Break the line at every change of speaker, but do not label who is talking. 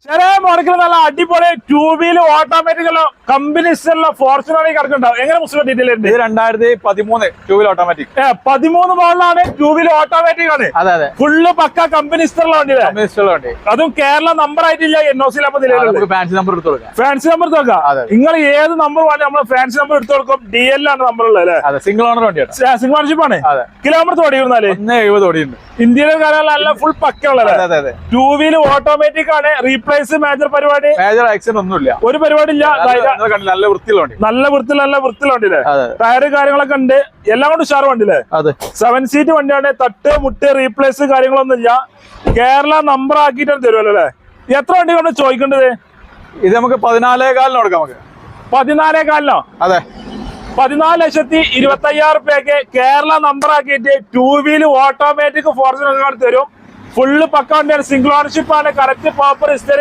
ചെറിയ മുടക്കിൽ നല്ല അടിപൊളി 2 വീൽ ഓട്ടോമാറ്റിക് കമ്പനിയുള്ള ഫോർച്യൂണർ കിടക്കുന്നുണ്ടാവും. എങ്ങനെ മുസ്ലിം ഡീറ്റെയിൽ ഉണ്ട്?
ഇത് 2013 2 വീൽ ഓട്ടോമാറ്റിക്
13 മോഡലാണ്. 2 വീൽ ഓട്ടോമാറ്റിക് ആണ്.
അതെ അതെ,
ഫുള്ള് പക്ക കമ്പനിയുള്ള വണ്ടിയിലെ,
വണ്ടി.
അതും കേരള നമ്പർ ആയിട്ടില്ല. NOC
ഫാൻസി നമ്പർ എടുത്തു കൊടുക്കാം.
ഫാൻസി നമ്പർ എടുത്തോക്കാം. നിങ്ങൾ ഏത് നമ്പർ വേണം നമ്മൾ ഫാൻസി നമ്പർ എടുത്തു കൊടുക്കും. DL ആണ് നമ്പർ ഉള്ളത് അല്ലേ?
സിംഗിൾ ഓണർ വണ്ടിയാണ്.
സിംഗിൾ ഓണർഷിപ്പ് ആണ്. കിലോമീറ്റർ ഓടിയിരുന്നാല്
170 ഓടിയുണ്ട്.
ഇന്ത്യയിലെ കാര്യങ്ങളെല്ലാം ഫുൾ പക്ക ഉള്ളത്. 2 വീൽ ഓട്ടോമാറ്റിക് ആണ്. റീപ്ലേസ് മേജർ പരിപാടി,
മേജർ ആക്സിഡന്റ് ഒന്നുമില്ല,
ഒരു പരിപാടി ഇല്ല.
നല്ല വൃത്തിയുള്ള വണ്ടി,
നല്ല വൃത്തിയുള്ള വണ്ടിയില്ലേ? ടയറ് കാര്യങ്ങളൊക്കെ ഉണ്ട്. എല്ലാം കൊണ്ട് ഉഷാറ് വണ്ടിയില്ലേ? 7 സീറ്റ് വണ്ടിയാണ്. തട്ട് മുട്ട് റീപ്ലേസ് കാര്യങ്ങളൊന്നും ഇല്ല. കേരള നമ്പർ ആക്കിയിട്ടാണ് തരുമല്ലോ അല്ലേ? എത്ര വണ്ടി കൊണ്ട് ചോദിക്കേണ്ടത്?
ഇത് നമുക്ക് 14,400 കൊടുക്കാം. നമുക്ക്
14,400.
അതെ,
14,25,000 റുപ്യക്ക് കേരള നമ്പർ ആക്കിയിട്ട് 2 വീൽ ഓട്ടോമാറ്റിക് ഫോർച്യൂണർ തരും. ഫുള്ള് പക്ക വണ്ടിയാണ്. സിംഗിൾ ഓണർഷിപ്പ് ആണ്. Correct proper history